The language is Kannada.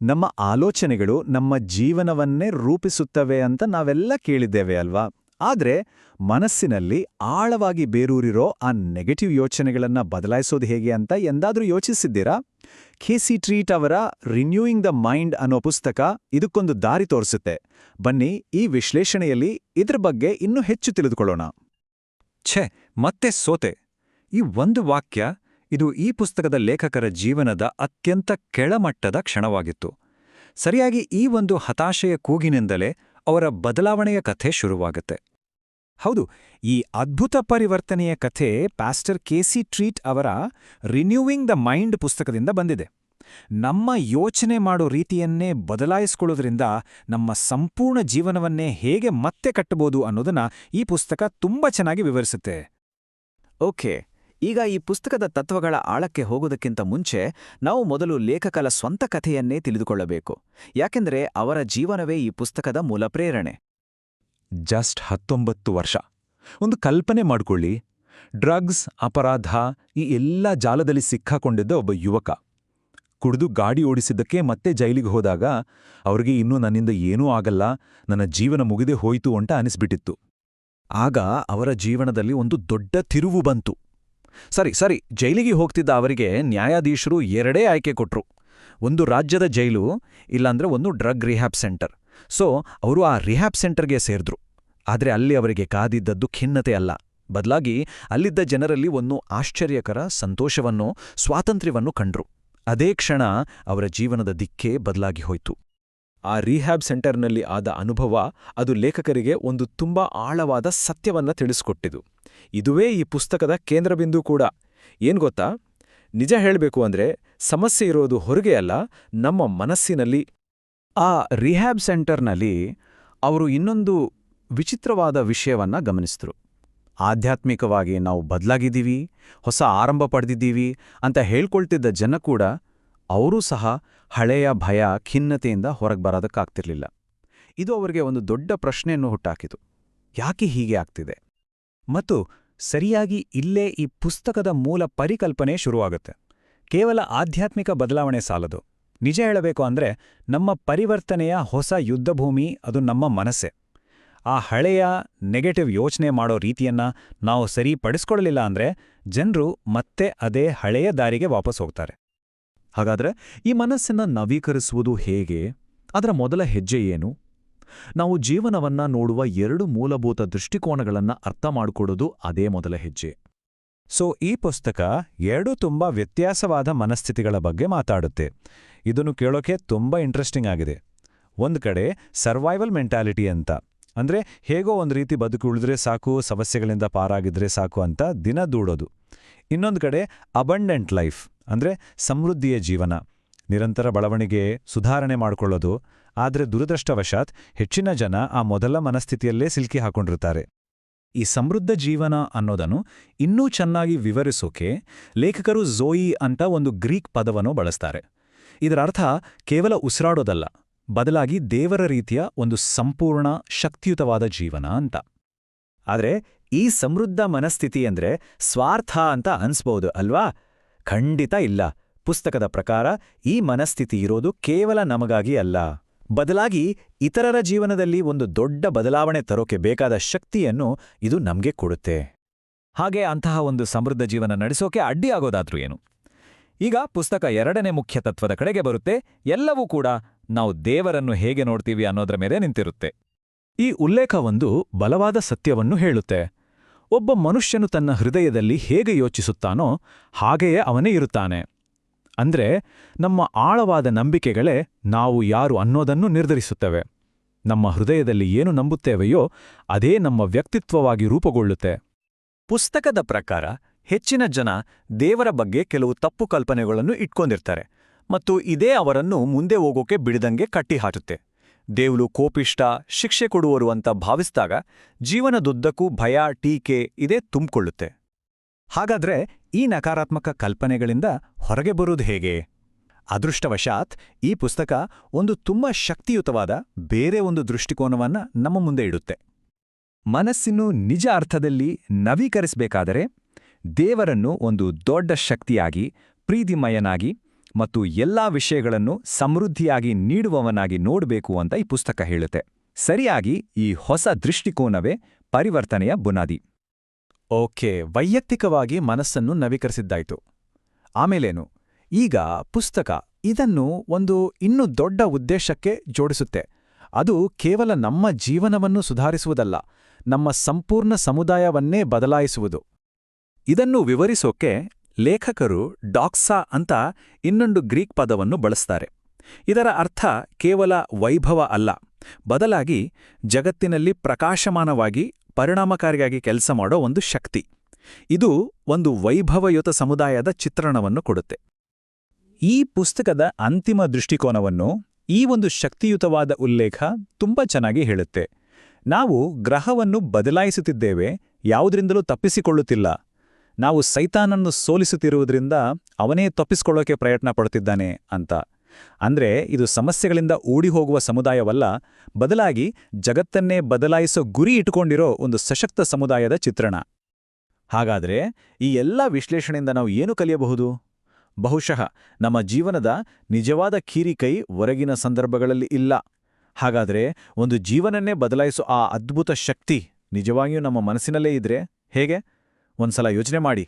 ನಮ್ಮ ಆಲೋಚನೆಗಳು ನಮ್ಮ ಜೀವನವನ್ನೇ ರೂಪಿಸುತ್ತವೆ ಅಂತ ನಾವೆಲ್ಲ ಕೇಳಿದ್ದೇವೆ ಅಲ್ವಾ? ಆದ್ರೆ ಮನಸ್ಸಿನಲ್ಲಿ ಆಳವಾಗಿ ಬೇರೂರಿರೋ ಆ ನೆಗೆಟಿವ್ ಯೋಚನೆಗಳನ್ನ ಬದಲಾಯಿಸೋದು ಹೇಗೆ ಅಂತ ಎಂದಾದ್ರೂ ಯೋಚಿಸಿದ್ದೀರಾ? ಕೆ.ಸಿ. ಟ್ರೀಟ್ ಅವರ ರಿನ್ಯೂಯಿಂಗ್ ದ ಮೈಂಡ್ ಅನ್ನೋ ಪುಸ್ತಕ ಇದಕ್ಕೊಂದು ದಾರಿ ತೋರಿಸುತ್ತೆ. ಬನ್ನಿ ಈ ವಿಶ್ಲೇಷಣೆಯಲ್ಲಿ ಇದ್ರ ಬಗ್ಗೆ ಇನ್ನೂ ಹೆಚ್ಚು ತಿಳಿದುಕೊಳ್ಳೋಣ. ಛೆ, ಮತ್ತೆ ಸೋತೆ. ಈ ಒಂದು ವಾಕ್ಯ ಇದು ಈ ಪುಸ್ತಕದ ಲೇಖಕರ ಜೀವನದ ಅತ್ಯಂತ ಕೆಳಮಟ್ಟದ ಕ್ಷಣವಾಗಿತ್ತು. ಸರಿಯಾಗಿ ಈ ಒಂದು ಹತಾಶೆಯ ಕೂಗಿನಿಂದಲೇ ಅವರ ಬದಲಾವಣೆಯ ಕಥೆ ಶುರುವಾಗುತ್ತೆ. ಹೌದು, ಈ ಅದ್ಭುತ ಪರಿವರ್ತನೆಯ ಕಥೆ ಪಾಸ್ಟರ್ ಕೆ.ಸಿ. ಟ್ರೀಟ್ ಅವರ ರಿನ್ಯೂವಿಂಗ್ ದ ಮೈಂಡ್ ಪುಸ್ತಕದಿಂದ ಬಂದಿದೆ. ನಮ್ಮ ಯೋಚನೆ ಮಾಡೋ ರೀತಿಯನ್ನೇ ಬದಲಾಯಿಸ್ಕೊಳ್ಳೋದ್ರಿಂದ ನಮ್ಮ ಸಂಪೂರ್ಣ ಜೀವನವನ್ನೇ ಹೇಗೆ ಮತ್ತೆ ಕಟ್ಟಬಹುದು ಅನ್ನೋದನ್ನ ಈ ಪುಸ್ತಕ ತುಂಬಾ ಚೆನ್ನಾಗಿ ವಿವರಿಸುತ್ತೆ. ಓಕೆ, ಈಗ ಈ ಪುಸ್ತಕದ ತತ್ವಗಳ ಆಳಕ್ಕೆ ಹೋಗೋದಕ್ಕಿಂತ ಮುಂಚೆ ನಾವು ಮೊದಲು ಲೇಖಕರ ಸ್ವಂತ ಕಥೆಯನ್ನೇ ತಿಳಿದುಕೊಳ್ಳಬೇಕು. ಯಾಕೆಂದ್ರೆ ಅವರ ಜೀವನವೇ ಈ ಪುಸ್ತಕದ ಮೂಲ ಪ್ರೇರಣೆ. ಜಸ್ಟ್ 19 ವರ್ಷ. ಒಂದು ಕಲ್ಪನೆ ಮಾಡ್ಕೊಳ್ಳಿ, ಡ್ರಗ್ಸ್, ಅಪರಾಧ ಈ ಎಲ್ಲ ಜಾಲದಲ್ಲಿ ಸಿಕ್ಕಾಕೊಂಡಿದ್ದ ಒಬ್ಬ ಯುವಕ. ಕುಡಿದು ಗಾಡಿ ಓಡಿಸಿದ್ದಕ್ಕೆ ಮತ್ತೆ ಜೈಲಿಗೆ ಹೋದಾಗ ಅವ್ರಿಗೆ ಇನ್ನೂ ನನ್ನಿಂದ ಏನೂ ಆಗಲ್ಲ, ನನ್ನ ಜೀವನ ಮುಗಿದೇ ಹೋಯ್ತು ಅಂತ ಅನಿಸ್ಬಿಟ್ಟಿತ್ತು. ಆಗ ಅವರ ಜೀವನದಲ್ಲಿ ಒಂದು ದೊಡ್ಡ ತಿರುವು ಬಂತು. ಸರಿ, ಜೈಲಿಗೆ ಹೋಗ್ತಿದ್ದ ಅವರಿಗೆ ನ್ಯಾಯಾಧೀಶರು ಎರಡೇ ಆಯ್ಕೆ ಕೊಟ್ರು. ಒಂದು ರಾಜ್ಯದ ಜೈಲು, ಇಲ್ಲಾಂದ್ರೆ ಒಂದು ಡ್ರಗ್ ರಿಹ್ಯಾಬ್ ಸೆಂಟರ್. ಸೊ ಅವರು ಆ ರಿಹ್ಯಾಬ್ ಸೆಂಟರ್ಗೆ ಸೇರಿದ್ರು. ಆದ್ರೆ ಅಲ್ಲಿ ಅವರಿಗೆ ಕಾದಿದ್ದದ್ದು ಖಿನ್ನತೆ ಅಲ್ಲ, ಬದಲಾಗಿ ಅಲ್ಲಿದ್ದ ಜನರಲ್ಲಿ ಒಂದು ಆಶ್ಚರ್ಯಕರ ಸಂತೋಷವನ್ನು, ಸ್ವಾತಂತ್ರ್ಯವನ್ನು ಕಂಡ್ರು. ಅದೇ ಕ್ಷಣ ಅವರ ಜೀವನದ ದಿಕ್ಕೇ ಬದಲಾಗಿ ಹೋಯ್ತು. ಆ ರಿಹ್ಯಾಬ್ ಸೆಂಟರ್ನಲ್ಲಿ ಆದ ಅನುಭವ ಅದು ಲೇಖಕರಿಗೆ ಒಂದು ತುಂಬಾ ಆಳವಾದ ಸತ್ಯವನ್ನ ತಿಳಿಸ್ಕೊಟ್ಟಿತು. ಇದುವೇ ಈ ಪುಸ್ತಕದ ಕೇಂದ್ರಬಿಂದು ಕೂಡ. ಏನ್ ಗೊತ್ತಾ, ನಿಜ ಹೇಳಬೇಕು ಅಂದ್ರೆ ಸಮಸ್ಯೆ ಇರೋದು ಹೊರಗೆ ಅಲ್ಲ, ನಮ್ಮ ಮನಸ್ಸಿನಲ್ಲಿ. ಆ ರಿಹ್ಯಾಬ್ ಸೆಂಟರ್ನಲ್ಲಿ ಅವರು ಇನ್ನೊಂದು ವಿಚಿತ್ರವಾದ ವಿಷಯವನ್ನ ಗಮನಿಸಿದ್ರು. ಆಧ್ಯಾತ್ಮಿಕವಾಗಿ ನಾವು ಬದಲಾಗಿದ್ದೀವಿ, ಹೊಸ ಆರಂಭ ಪಡೆದಿದ್ದೀವಿ ಅಂತ ಹೇಳ್ಕೊಳ್ತಿದ್ದ ಜನ ಕೂಡ ಅವರೂ ಸಹ ಹಳೆಯ ಭಯ, ಖಿನ್ನತೆಯಿಂದ ಹೊರಗೆ ಬರೋದಕ್ಕಾಗ್ತಿರ್ಲಿಲ್ಲ. ಇದು ಅವರಿಗೆ ಒಂದು ದೊಡ್ಡ ಪ್ರಶ್ನೆಯನ್ನು ಹುಟ್ಟಾಕಿತು. ಯಾಕೆ ಹೀಗೆ ಆಗ್ತಿದೆ? ಮತ್ತು ಸರಿಯಾಗಿ ಇಲ್ಲೇ ಈ ಪುಸ್ತಕದ ಮೂಲ ಪರಿಕಲ್ಪನೆ ಶುರುವಾಗುತ್ತೆ. ಕೇವಲ ಆಧ್ಯಾತ್ಮಿಕ ಬದಲಾವಣೆ ಸಾಲದು. ನಿಜ ಹೇಳಬೇಕು ಅಂದ್ರೆ ನಮ್ಮ ಪರಿವರ್ತನೆಯ ಹೊಸ ಯುದ್ಧಭೂಮಿ ಅದು ನಮ್ಮ ಮನಸ್ಸೇ. ಆ ಹಳೆಯ ನೆಗೆಟಿವ್ ಯೋಚನೆ ಮಾಡೋ ರೀತಿಯನ್ನ ನಾವು ಸರಿಪಡಿಸ್ಕೊಳ್ಳಲಿಲ್ಲ ಅಂದ್ರೆ ಜನರು ಮತ್ತೆ ಅದೇ ಹಳೆಯ ದಾರಿಗೆ ವಾಪಸ್ ಹೋಗ್ತಾರೆ. ಹಾಗಾದ್ರೆ ಈ ಮನಸ್ಸನ್ನ ನವೀಕರಿಸುವುದು ಹೇಗೆ? ಅದರ ಮೊದಲ ಹೆಜ್ಜೆ ಏನು? ನಾವು ಜೀವನವನ್ನ ನೋಡುವ 2 ಮೂಲಭೂತ ದೃಷ್ಟಿಕೋನಗಳನ್ನ ಅರ್ಥ ಮಾಡಿಕೊಡೋದು ಅದೇ ಮೊದಲ ಹೆಜ್ಜೆ. ಸೊ ಈ ಪುಸ್ತಕ 2 ತುಂಬಾ ವ್ಯತ್ಯಾಸವಾದ ಮನಸ್ಥಿತಿಗಳ ಬಗ್ಗೆ ಮಾತಾಡುತ್ತೆ. ಇದನ್ನು ಕೇಳೋಕೆ ತುಂಬಾ ಇಂಟ್ರೆಸ್ಟಿಂಗ್ ಆಗಿದೆ. ಒಂದ್ ಕಡೆ ಸರ್ವೈವಲ್ ಮೆಂಟಾಲಿಟಿ ಅಂತ, ಅಂದ್ರೆ ಹೇಗೋ ಒಂದು ರೀತಿ ಬದುಕುಳಿದ್ರೆ ಸಾಕು, ಸಮಸ್ಯೆಗಳಿಂದ ಪಾರಾಗಿದ್ರೆ ಸಾಕು ಅಂತ ದಿನ ದೂಡೋದು. ಇನ್ನೊಂದು ಕಡೆ ಅಬಂಡೆಂಟ್ ಲೈಫ್, ಅಂದ್ರೆ ಸಮೃದ್ಧಿಯ ಜೀವನ, ನಿರಂತರ ಬೆಳವಣಿಗೆ, ಸುಧಾರಣೆ ಮಾಡ್ಕೊಳ್ಳೋದು. ಆದ್ರೆ ದುರದೃಷ್ಟವಶಾತ್ ಹೆಚ್ಚಿನ ಜನ ಆ ಮೊದಲ ಮನಸ್ಥಿತಿಯಲ್ಲೇ ಸಿಲುಕಿ ಹಾಕೊಂಡಿರ್ತಾರೆ. ಈ ಸಮೃದ್ಧ ಜೀವನ ಅನ್ನೋದನ್ನು ಇನ್ನೂ ಚೆನ್ನಾಗಿ ವಿವರಿಸೋಕೆ ಲೇಖಕರು ಝೋಯಿ ಅಂತ ಒಂದು ಗ್ರೀಕ್ ಪದವನ್ನು ಬಳಸ್ತಾರೆ. ಇದರ ಅರ್ಥ ಕೇವಲ ಉಸಿರಾಡೋದಲ್ಲ, ಬದಲಾಗಿ ದೇವರ ರೀತಿಯ ಒಂದು ಸಂಪೂರ್ಣ ಶಕ್ತಿಯುತವಾದ ಜೀವನ ಅಂತ. ಆದ್ರೆ ಈ ಸಮೃದ್ಧ ಮನಸ್ಥಿತಿ ಅಂದ್ರೆ ಸ್ವಾರ್ಥ ಅಂತ ಅನ್ಸ್ಬೋದು ಅಲ್ವಾ? ಖಂಡಿತ ಇಲ್ಲ. ಪುಸ್ತಕದ ಪ್ರಕಾರ ಈ ಮನಸ್ಥಿತಿ ಇರೋದು ಕೇವಲ ನಮಗಾಗಿ ಅಲ್ಲ, ಬದಲಾಗಿ ಇತರರ ಜೀವನದಲ್ಲಿ ಒಂದು ದೊಡ್ಡ ಬದಲಾವಣೆ ತರೋಕೆ ಬೇಕಾದ ಶಕ್ತಿಯನ್ನು ಇದು ನಮ್ಗೆ ಕೊಡುತ್ತೆ. ಹಾಗೆ ಅಂತಹ ಒಂದು ಸಮೃದ್ಧ ಜೀವನ ನಡೆಸೋಕೆ ಅಡ್ಡಿಯಾಗೋದಾದ್ರೂ ಏನು? ಈಗ ಪುಸ್ತಕ 2ನೇ ಮುಖ್ಯ ತತ್ವದ ಕಡೆಗೆ ಬರುತ್ತೆ. ಎಲ್ಲವೂ ಕೂಡ ನಾವು ದೇವರನ್ನು ಹೇಗೆ ನೋಡ್ತೀವಿ ಅನ್ನೋದ್ರ ಮೇಲೆ ನಿಂತಿರುತ್ತೆ. ಈ ಉಲ್ಲೇಖ ಒಂದು ಬಲವಾದ ಸತ್ಯವನ್ನು ಹೇಳುತ್ತೆ. ಒಬ್ಬ ಮನುಷ್ಯನು ತನ್ನ ಹೃದಯದಲ್ಲಿ ಹೇಗೆ ಯೋಚಿಸುತ್ತಾನೋ ಹಾಗೆಯೇ ಅವನೇ ಇರುತ್ತಾನೆ. ಅಂದ್ರೆ ನಮ್ಮ ಆಳವಾದ ನಂಬಿಕೆಗಳೇ ನಾವು ಯಾರು ಅನ್ನೋದನ್ನು ನಿರ್ಧರಿಸುತ್ತವೆ. ನಮ್ಮ ಹೃದಯದಲ್ಲಿ ಏನು ನಂಬುತ್ತೇವೆಯೋ ಅದೇ ನಮ್ಮ ವ್ಯಕ್ತಿತ್ವವಾಗಿ ರೂಪುಗೊಳ್ಳುತ್ತೆ. ಪುಸ್ತಕದ ಪ್ರಕಾರ ಹೆಚ್ಚಿನ ಜನ ದೇವರ ಬಗ್ಗೆ ಕೆಲವು ತಪ್ಪು ಕಲ್ಪನೆಗಳನ್ನು ಇಟ್ಕೊಂಡಿರ್ತಾರೆ, ಮತ್ತು ಇದೇ ಅವರನ್ನು ಮುಂದೆ ಹೋಗೋಕೆ ಬಿಡದಂಗೆ ಕಟ್ಟಿಹಾಕುತ್ತೆ. ದೇವ್ರು ಕೋಪಿಷ್ಟ, ಶಿಕ್ಷೆ ಕೊಡುವರು ಅಂತ ಭಾವಿಸಿದಾಗ ಜೀವನದುದ್ದಕ್ಕೂ ಭಯ, ಟೀಕೆ ಇದೇ ತುಂಬಿಕೊಳ್ಳುತ್ತೆ. ಹಾಗಾದ್ರೆ ಈ ನಕಾರಾತ್ಮಕ ಕಲ್ಪನೆಗಳಿಂದ ಹೊರಗೆ ಬರುವುದು ಹೇಗೆ? ಅದೃಷ್ಟವಶಾತ್ ಈ ಪುಸ್ತಕ ಒಂದು ತುಂಬಾ ಶಕ್ತಿಯುತವಾದ ಬೇರೆ ಒಂದು ದೃಷ್ಟಿಕೋನವನ್ನ ನಮ್ಮ ಮುಂದೆ ಇಡುತ್ತೆ. ಮನಸ್ಸಿನ್ನು ನಿಜ ಅರ್ಥದಲ್ಲಿ ನವೀಕರಿಸಬೇಕಾದರೆ ದೇವರನ್ನು ಒಂದು ದೊಡ್ಡ ಶಕ್ತಿಯಾಗಿ, ಪ್ರೀತಿಮಯನಾಗಿ ಮತ್ತು ಎಲ್ಲಾ ವಿಷಯಗಳನ್ನು ಸಮೃದ್ಧಿಯಾಗಿ ನೀಡುವವನಾಗಿ ನೋಡಬೇಕು ಅಂತ ಈ ಪುಸ್ತಕ ಹೇಳುತ್ತೆ. ಸರಿಯಾಗಿ ಈ ಹೊಸ ದೃಷ್ಟಿಕೋನವೇ ಪರಿವರ್ತನೆಯ ಬುನಾದಿ. ಓಕೆ, ವೈಯಕ್ತಿಕವಾಗಿ ಮನಸ್ಸನ್ನು ನವೀಕರಿಸಿದ್ದಾಯ್ತು. ಆಮೇಲೇನು? ಈಗ ಪುಸ್ತಕ ಇದನ್ನು ಒಂದು ಇನ್ನೂ ದೊಡ್ಡ ಉದ್ದೇಶಕ್ಕೆ ಜೋಡಿಸುತ್ತೆ. ಅದು ಕೇವಲ ನಮ್ಮ ಜೀವನವನ್ನು ಸುಧಾರಿಸುವುದಲ್ಲ, ನಮ್ಮ ಸಂಪೂರ್ಣ ಸಮುದಾಯವನ್ನೇ ಬದಲಾಯಿಸುವುದು. ಇದನ್ನು ವಿವರಿಸೋಕೆ ಲೇಖಕರು ಡಾಕ್ಸಾ ಅಂತ ಇನ್ನೊಂದು ಗ್ರೀಕ್ ಪದವನ್ನು ಬಳಸ್ತಾರೆ. ಇದರ ಅರ್ಥ ಕೇವಲ ವೈಭವ ಅಲ್ಲ, ಬದಲಾಗಿ ಜಗತ್ತಿನಲ್ಲಿ ಪ್ರಕಾಶಮಾನವಾಗಿ ಪರಿಣಾಮಕಾರಿಯಾಗಿ ಕೆಲಸ ಮಾಡೋ ಒಂದು ಶಕ್ತಿ. ಇದು ಒಂದು ವೈಭವಯುತ ಸಮುದಾಯದ ಚಿತ್ರಣವನ್ನು ಕೊಡುತ್ತೆ. ಈ ಪುಸ್ತಕದ ಅಂತಿಮ ದೃಷ್ಟಿಕೋನವನ್ನು ಈ ಒಂದು ಶಕ್ತಿಯುತವಾದ ಉಲ್ಲೇಖ ತುಂಬ ಚೆನ್ನಾಗಿ ಹೇಳುತ್ತೆ. ನಾವು ಗ್ರಹವನ್ನು ಬದಲಾಯಿಸುತ್ತಿದ್ದೇವೆ, ಯಾವುದರಿಂದಲೂ ತಪ್ಪಿಸಿಕೊಳ್ಳುತ್ತಿಲ್ಲ. ನಾವು ಸೈತಾನನ್ನು ಸೋಲಿಸುತ್ತಿರುವುದರಿಂದ ಅವನೇ ತಪ್ಪಿಸಿಕೊಳ್ಳೋಕೆ ಪ್ರಯತ್ನ ಪಡುತ್ತಿದ್ದಾನೆ ಅಂತ. ಅಂದ್ರೆ ಇದು ಸಮಸ್ಯೆಗಳಿಂದ ಓಡಿಹೋಗುವ ಸಮುದಾಯವಲ್ಲ, ಬದಲಾಗಿ ಜಗತ್ತನ್ನೇ ಬದಲಾಯಿಸೋ ಗುರಿ ಇಟ್ಟುಕೊಂಡಿರೋ ಒಂದು ಸಶಕ್ತ ಸಮುದಾಯದ ಚಿತ್ರಣ. ಹಾಗಾದ್ರೆ ಈ ಎಲ್ಲ ವಿಶ್ಲೇಷಣೆಯಿಂದ ನಾವು ಏನು ಕಲಿಯಬಹುದು? ಬಹುಶಃ ನಮ್ಮ ಜೀವನದ ನಿಜವಾದ ಕೀರಿಕೈ ಹೊರಗಿನ ಸಂದರ್ಭಗಳಲ್ಲಿ ಇಲ್ಲ. ಹಾಗಾದ್ರೆ ಒಂದು ಜೀವನನ್ನೇ ಬದಲಾಯಿಸೋ ಆ ಅದ್ಭುತ ಶಕ್ತಿ ನಿಜವಾಗಿಯೂ ನಮ್ಮ ಮನಸ್ಸಿನಲ್ಲೇ ಇದ್ರೆ ಹೇಗೆ? ಒಂದ್ಸಲ ಯೋಚನೆ ಮಾಡಿ.